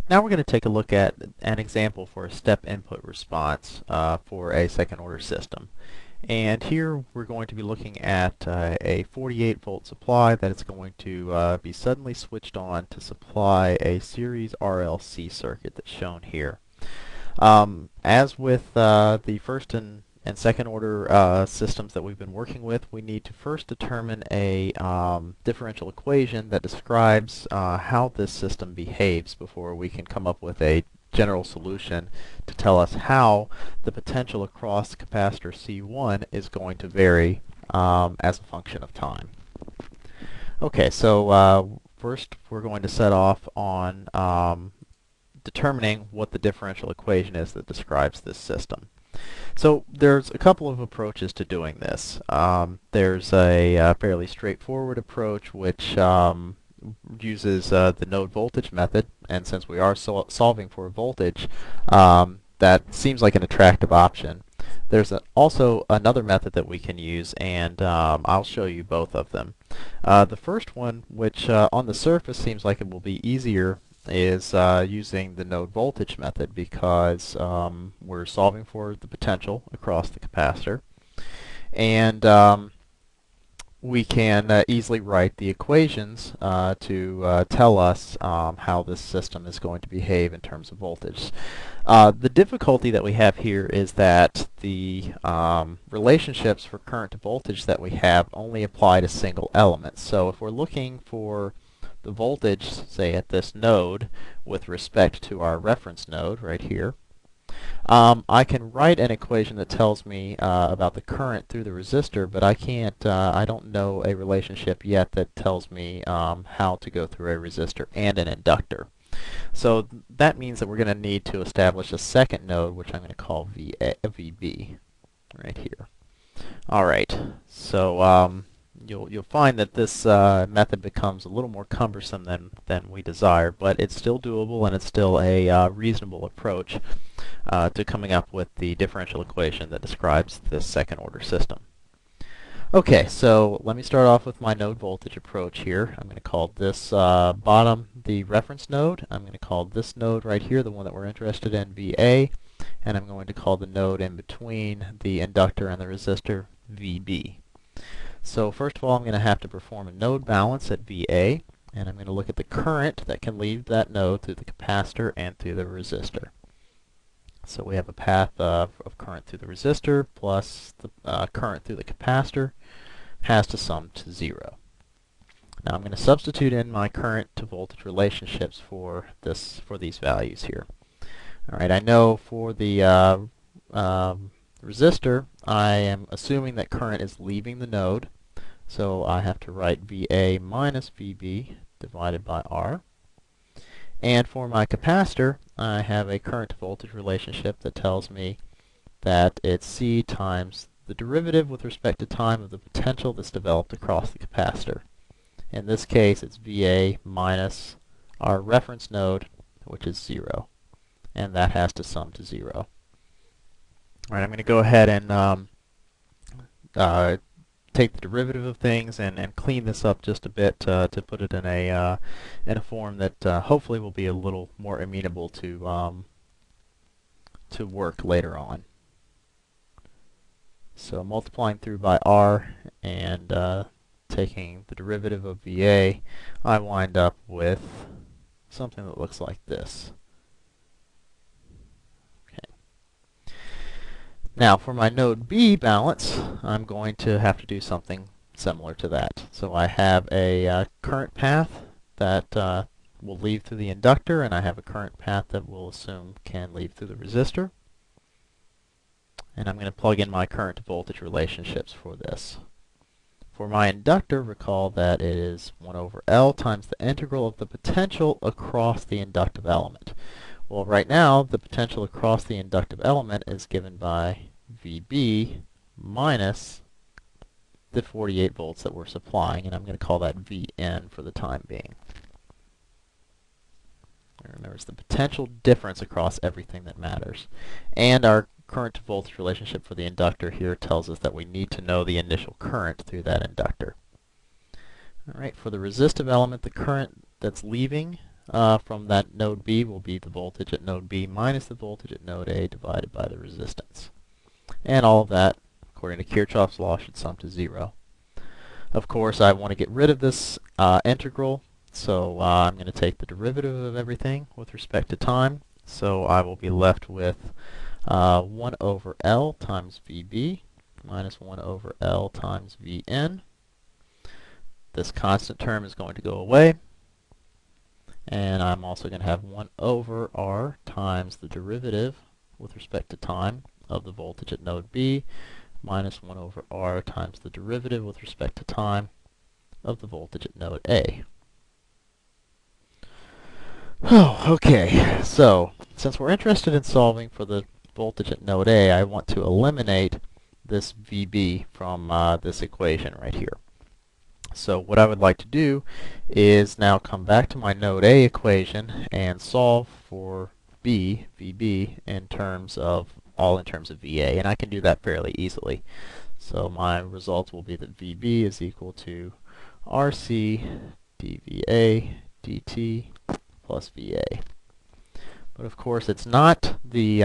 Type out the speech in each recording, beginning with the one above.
Now we're going to take a look at an example for a step input response for a second order system. And here we're going to be looking at a 48 volt supply that is going to be suddenly switched on to supply a series RLC circuit that's shown here. As with the first and second order systems that we've been working with, we need to first determine a differential equation that describes how this system behaves before we can come up with a general solution to tell us how the potential across capacitor C1 is going to vary as a function of time. Okay, so first we're going to set off on determining what the differential equation is that describes this system. So there's a couple of approaches to doing this. There's a fairly straightforward approach which uses the node voltage method, and since we are solving for a voltage, that seems like an attractive option. There's also another method that we can use, and I'll show you both of them. The first one, which on the surface seems like it will be easier, is using the node voltage method because we're solving for the potential across the capacitor, and we can easily write the equations to tell us how this system is going to behave in terms of voltage. The difficulty that we have here is that the relationships for current to voltage that we have only apply to single elements. So if we're looking for the voltage, say at this node, with respect to our reference node right here, I can write an equation that tells me about the current through the resistor, but I don't know a relationship yet that tells me how to go through a resistor and an inductor. So that means that we're going to need to establish a second node, which I'm going to call VB, right here. All right, so you'll find that this method becomes a little more cumbersome than we desire, but it's still doable and it's still a reasonable approach to coming up with the differential equation that describes this second order system. Okay, so let me start off with my node voltage approach here. I'm going to call this bottom the reference node. I'm going to call this node right here, the one that we're interested in, VA, and I'm going to call the node in between the inductor and the resistor VB. So first of all, I'm going to have to perform a node balance at VA, and I'm going to look at the current that can leave that node through the capacitor and through the resistor. So we have a path of current through the resistor plus the current through the capacitor has to sum to 0. Now I'm going to substitute in my current to voltage relationships for these values here. All right, I know for the resistor, I am assuming that current is leaving the node, so I have to write VA minus VB divided by R. And for my capacitor, I have a current to voltage relationship that tells me that it's C times the derivative with respect to time of the potential that's developed across the capacitor. In this case, it's VA minus our reference node, which is 0. And that has to sum to 0. All right, I'm going to go ahead and take the derivative of things and clean this up just a bit to put it in a form that hopefully will be a little more amenable to work later on. So multiplying through by R and taking the derivative of VA, I wind up with something that looks like this. Now for my node B balance, I'm going to have to do something similar to that. So I have a current path that will leave through the inductor, and I have a current path that we'll assume can leave through the resistor. And I'm going to plug in my current to voltage relationships for this. For my inductor, recall that it is 1 over L times the integral of the potential across the inductive element. Well, right now, the potential across the inductive element is given by VB minus the 48 volts that we're supplying, and I'm going to call that Vn for the time being. Remember, it's the potential difference across everything that matters. And our current to voltage relationship for the inductor here tells us that we need to know the initial current through that inductor. All right, for the resistive element, the current that's leaving from that node B will be the voltage at node B minus the voltage at node A divided by the resistance. And all of that, according to Kirchhoff's law, should sum to 0. Of course, I want to get rid of this integral, so I'm going to take the derivative of everything with respect to time. So I will be left with 1 over L times VB minus 1 over L times Vn. This constant term is going to go away. And I'm also going to have 1 over R times the derivative with respect to time of the voltage at node B minus 1 over R times the derivative with respect to time of the voltage at node A. Oh, okay. So, since we're interested in solving for the voltage at node A, I want to eliminate this VB from this equation right here. So what I would like to do is now come back to my node A equation and solve for VB in terms of VA, and I can do that fairly easily. So my results will be that VB is equal to RC dVA dt plus VA. But of course, it's not the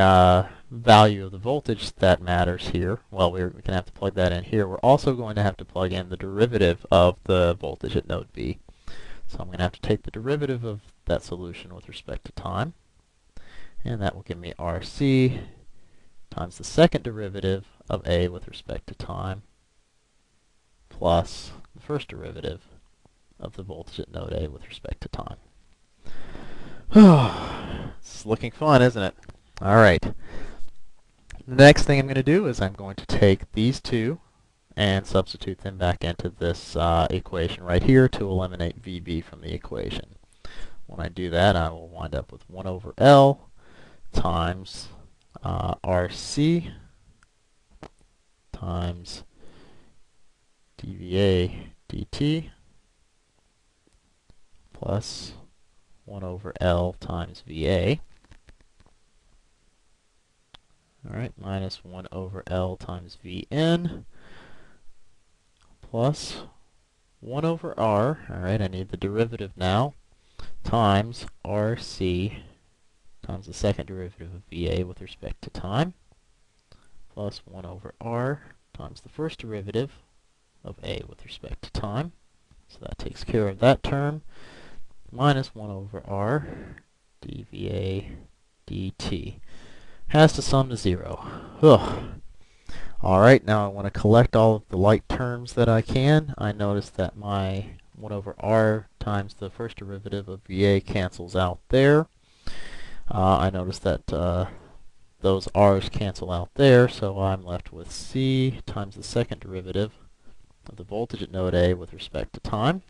value of the voltage that matters here. Well, we're going to have to plug that in here. We're also going to have to plug in the derivative of the voltage at node B. So I'm going to have to take the derivative of that solution with respect to time. And that will give me RC times the second derivative of A with respect to time plus the first derivative of the voltage at node A with respect to time. It's looking fun, isn't it? All right. The next thing I'm going to do is I'm going to take these two and substitute them back into this equation right here to eliminate VB from the equation. When I do that, I will wind up with 1 over L times RC times dVA dt plus 1 over L times VA. Alright, minus 1 over L times Vn plus 1 over R, alright, I need the derivative now, times RC times the second derivative of VA with respect to time, plus 1 over R times the first derivative of A with respect to time. So that takes care of that term. Minus 1 over R dVA dt. Has to sum to 0. Ugh. Alright, now I want to collect all of the like terms that I can. I notice that my 1 over R times the first derivative of VA cancels out there. I notice that those R's cancel out there, so I'm left with C times the second derivative of the voltage at node A with respect to time.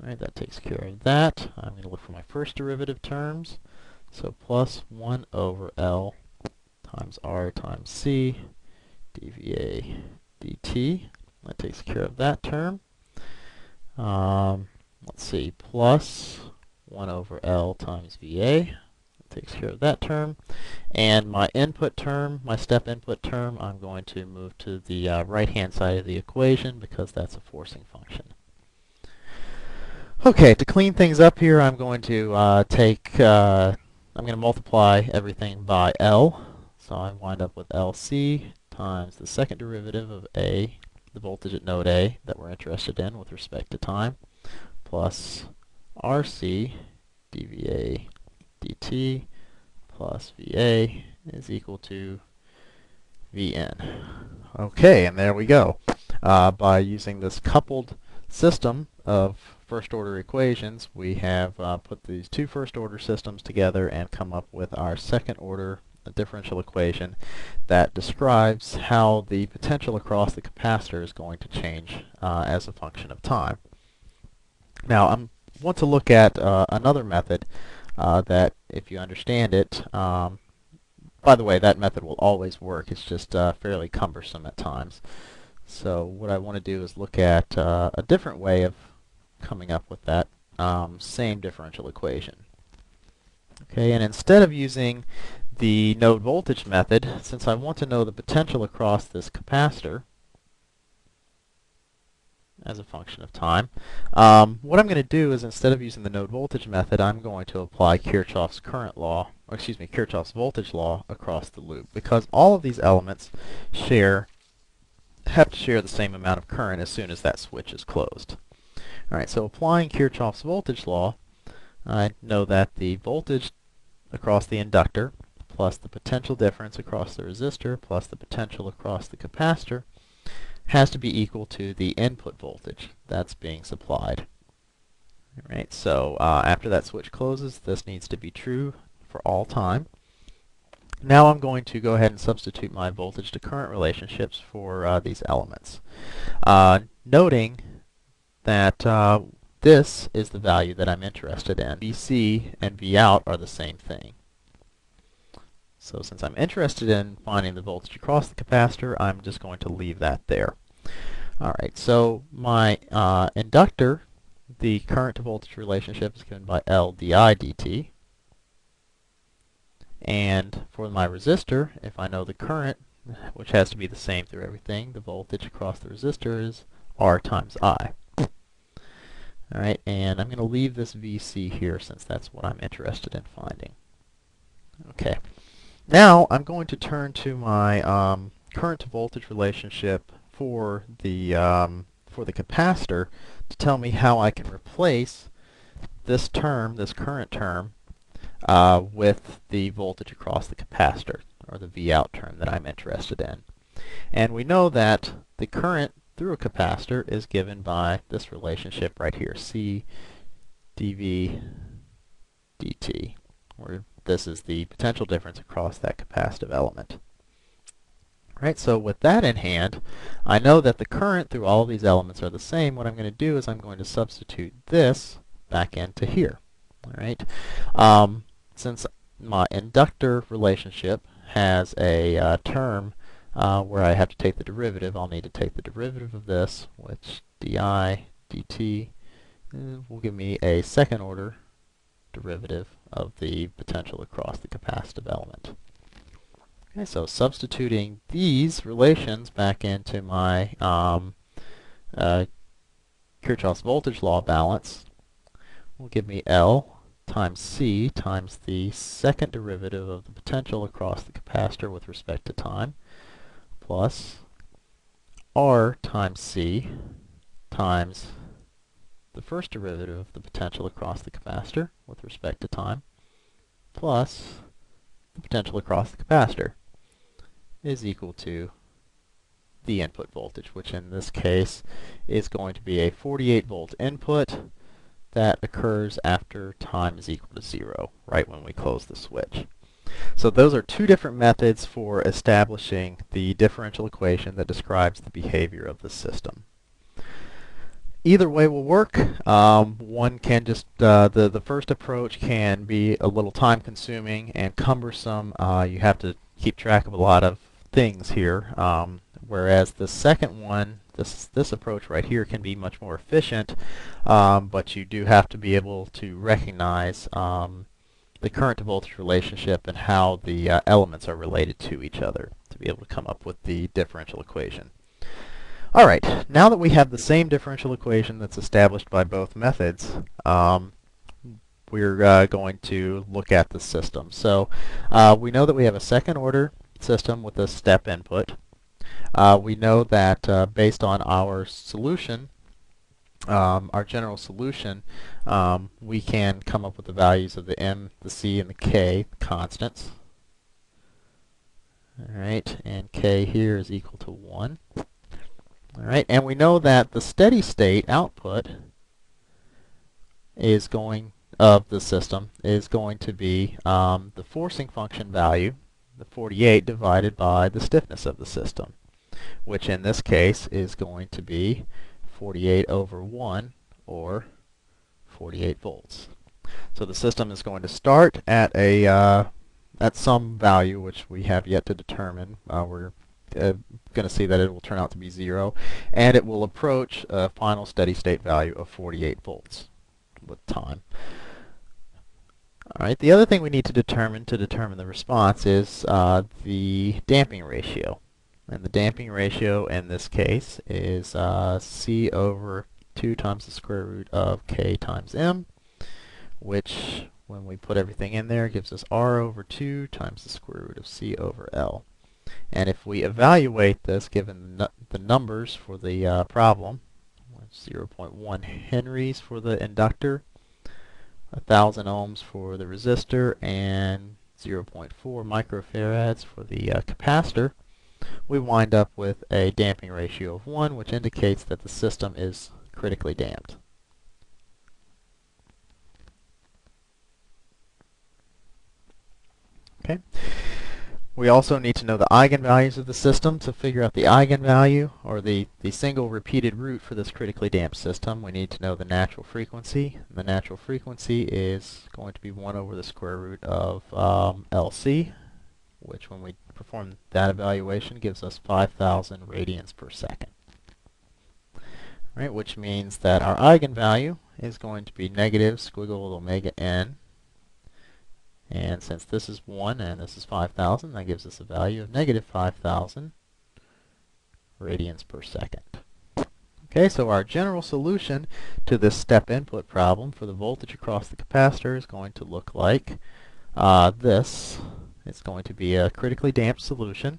Alright, that takes care of that. I'm going to look for my first derivative terms. So plus 1 over L times R times C dVA dt. That takes care of that term. Let's see, plus 1 over L times VA. That takes care of that term. And my input term, my step input term, I'm going to move to the right-hand side of the equation because that's a forcing function. Okay, to clean things up here, I'm going to I'm going to multiply everything by L. So I wind up with LC times the second derivative of A, the voltage at node A that we're interested in with respect to time, plus RC dVA dt plus VA is equal to Vn. Okay, and there we go. By using this coupled system of first-order equations, we have put these two first-order systems together and come up with our second-order differential equation that describes how the potential across the capacitor is going to change as a function of time. Now, I want to look at another method that, if you understand it, by the way, that method will always work. It's just fairly cumbersome at times. So what I want to do is look at a different way of coming up with that same differential equation. Okay, and instead of using the node voltage method, since I want to know the potential across this capacitor, as a function of time. What I'm going to do is, instead of using the node voltage method, I'm going to apply Kirchhoff's current law, or excuse me, Kirchhoff's voltage law across the loop, because all of these elements have to share the same amount of current as soon as that switch is closed. Alright, so applying Kirchhoff's voltage law, I know that the voltage across the inductor plus the potential difference across the resistor plus the potential across the capacitor has to be equal to the input voltage that's being supplied. Alright, so after that switch closes, this needs to be true for all time. Now I'm going to go ahead and substitute my voltage to current relationships for these elements. Noting that this is the value that I'm interested in. VC and Vout are the same thing. So since I'm interested in finding the voltage across the capacitor, I'm just going to leave that there. Alright, so my inductor, the current to voltage relationship is given by L di dt. And for my resistor, if I know the current, which has to be the same through everything, the voltage across the resistor is R times I. Alright, and I'm going to leave this VC here since that's what I'm interested in finding. Okay. Now I'm going to turn to my current to voltage relationship for the capacitor to tell me how I can replace this term, this current term, with the voltage across the capacitor, or the Vout term that I'm interested in. And we know that the current through a capacitor is given by this relationship right here, C dV dt, where this is the potential difference across that capacitive element. Right, so with that in hand, I know that the current through all of these elements are the same. What I'm going to do is I'm going to substitute this back into here. Alright, since my inductor relationship has a term where I have to take the derivative, I'll need to take the derivative of this, which di dt will give me a second order derivative of the potential across the capacitive element. Okay, so substituting these relations back into my Kirchhoff's voltage law balance will give me L times C times the second derivative of the potential across the capacitor with respect to time, plus R times C times the first derivative of the potential across the capacitor with respect to time, plus the potential across the capacitor is equal to the input voltage, which in this case is going to be a 48 volt input that occurs after time is equal to 0, right when we close the switch. So those are two different methods for establishing the differential equation that describes the behavior of the system. Either way will work. One can just, the first approach can be a little time consuming and cumbersome. You have to keep track of a lot of things here, whereas the second one, this approach right here, can be much more efficient, but you do have to be able to recognize the current to voltage relationship and how the elements are related to each other to be able to come up with the differential equation. Alright, now that we have the same differential equation that's established by both methods, we're going to look at the system. So we know that we have a second order system with a step input. We know that based on our solution, our general solution, we can come up with the values of the M, the C, and the K constants. Alright, and K here is equal to 1. Alright, and we know that the steady state output is going, of the system, is going to be the forcing function value, the 48, divided by the stiffness of the system, which in this case is going to be 48 over 1, or 48 volts. So the system is going to start at at some value which we have yet to determine. We're going to see that it will turn out to be 0, and it will approach a final steady state value of 48 volts with time. Alright, the other thing we need to determine the response is the damping ratio. And the damping ratio in this case is C over 2 times the square root of K times M, which, when we put everything in there, gives us R over 2 times the square root of C over L. And if we evaluate this, given the numbers for the problem, 0.1 henries for the inductor, 1,000 ohms for the resistor, and 0.4 microfarads for the capacitor, we wind up with a damping ratio of 1, which indicates that the system is critically damped. Okay. We also need to know the eigenvalues of the system. To figure out the eigenvalue, or the single repeated root for this critically damped system, we need to know the natural frequency. The natural frequency is going to be 1 over the square root of LC, which, when we perform that evaluation, gives us 5,000 radians per second. Right, which means that our eigenvalue is going to be negative squiggle omega n. And since this is 1 and this is 5,000, that gives us a value of negative 5,000 radians per second. Okay, so our general solution to this step input problem for the voltage across the capacitor is going to look like this. It's going to be a critically damped solution.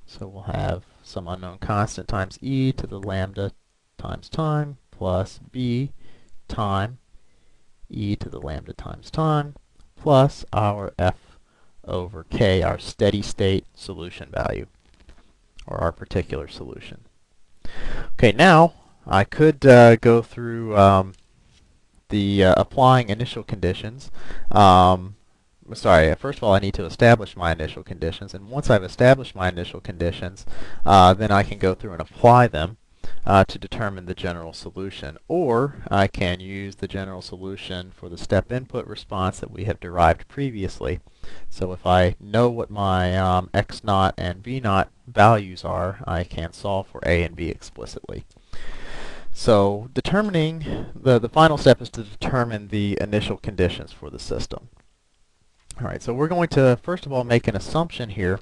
So we'll have some unknown constant times e to the lambda times time plus b time e to the lambda times time plus our f over k, our steady state solution value, or our particular solution. Okay, now I could go through the applying initial conditions. Sorry, first of all I need to establish my initial conditions, and once I've established my initial conditions, then I can go through and apply them to determine the general solution. Or I can use the general solution for the step input response that we have derived previously. So if I know what my x naught and v naught values are, I can solve for a and b explicitly. So determining, the final step is to determine the initial conditions for the system. Alright, so we're going to first of all make an assumption here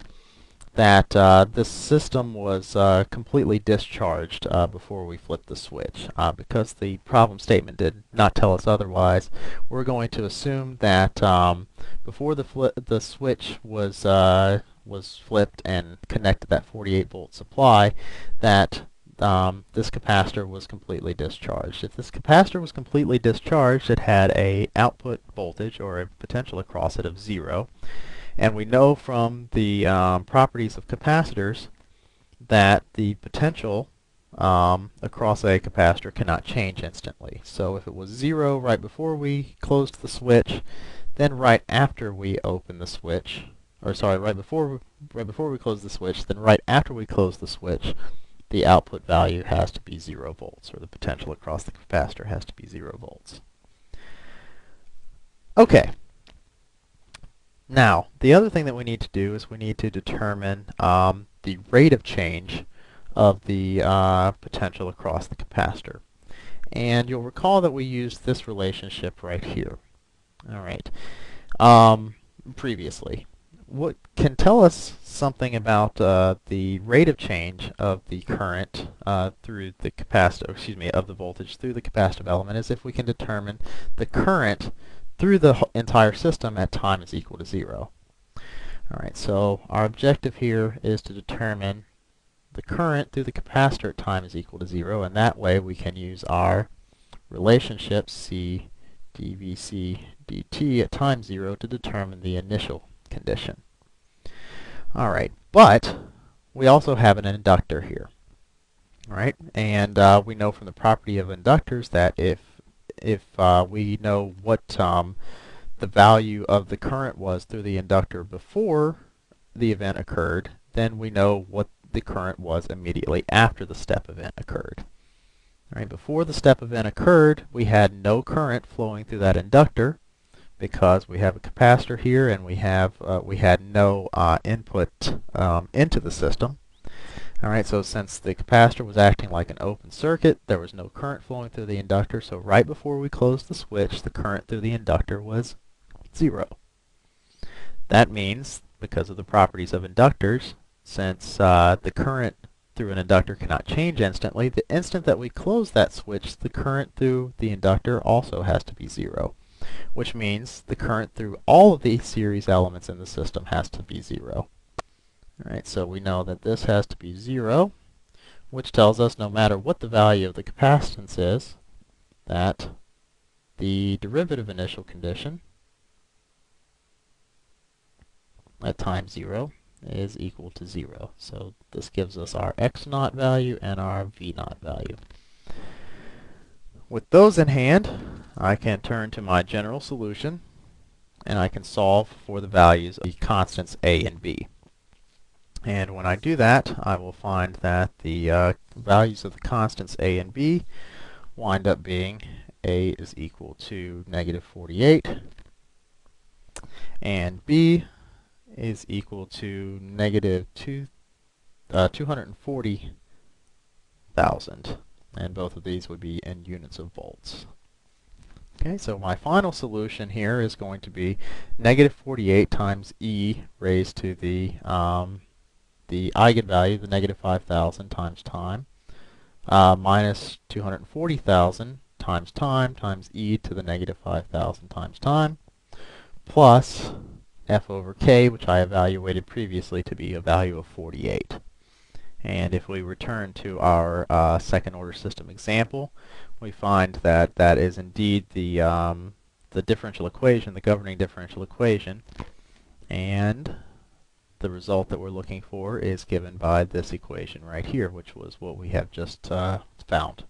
that this system was completely discharged before we flipped the switch. Because the problem statement did not tell us otherwise, we're going to assume that before the switch was flipped and connected that 48 volt supply, that this capacitor was completely discharged. If this capacitor was completely discharged, it had a output voltage, or a potential across it, of 0. And we know from the properties of capacitors that the potential across a capacitor cannot change instantly. So if it was 0 right before we closed the switch, then right after we open the switch, or sorry, right before we close the switch, then right after we close the switch, the output value has to be 0 volts, or the potential across the capacitor has to be 0 volts. Okay. Now, the other thing that we need to do is we need to determine the rate of change of the potential across the capacitor. And you'll recall that we used this relationship right here. All right. Previously. What can tell us something about the rate of change of the current through the capacitor, excuse me, of the voltage through the capacitive element is if we can determine the current through the entire system at time is equal to 0. Alright, so our objective here is to determine the current through the capacitor at time is equal to 0, and that way we can use our relationship C dVc dt at time 0 to determine the initial condition. Alright, but we also have an inductor here. Alright, and we know from the property of inductors that if we know what the value of the current was through the inductor before the event occurred, then we know what the current was immediately after the step event occurred. All right, before the step event occurred, we had no current flowing through that inductor because we have a capacitor here and we had no input into the system. Alright, so since the capacitor was acting like an open circuit, there was no current flowing through the inductor, so right before we closed the switch, the current through the inductor was 0. That means because of the properties of inductors, since the current through an inductor cannot change instantly, the instant that we close that switch, the current through the inductor also has to be 0, which means the current through all of the series elements in the system has to be 0. Alright, so we know that this has to be 0, which tells us no matter what the value of the capacitance is, that the derivative initial condition at time 0 is equal to 0. So this gives us our x0 value and our v0 value. With those in hand, I can turn to my general solution and I can solve for the values of the constants a and b. And when I do that, I will find that the values of the constants a and b wind up being a is equal to -48 and b is equal to -240,000, and both of these would be in units of volts. Okay, so my final solution here is going to be -48 times e raised to the eigenvalue, the -5,000 times time, minus 240,000 times time times e to the -5,000 times time, plus f over k, which I evaluated previously to be a value of 48. And if we return to our second order system example, we find that that is indeed the differential equation, the governing differential equation, and the result that we're looking for is given by this equation right here, which was what we have just found.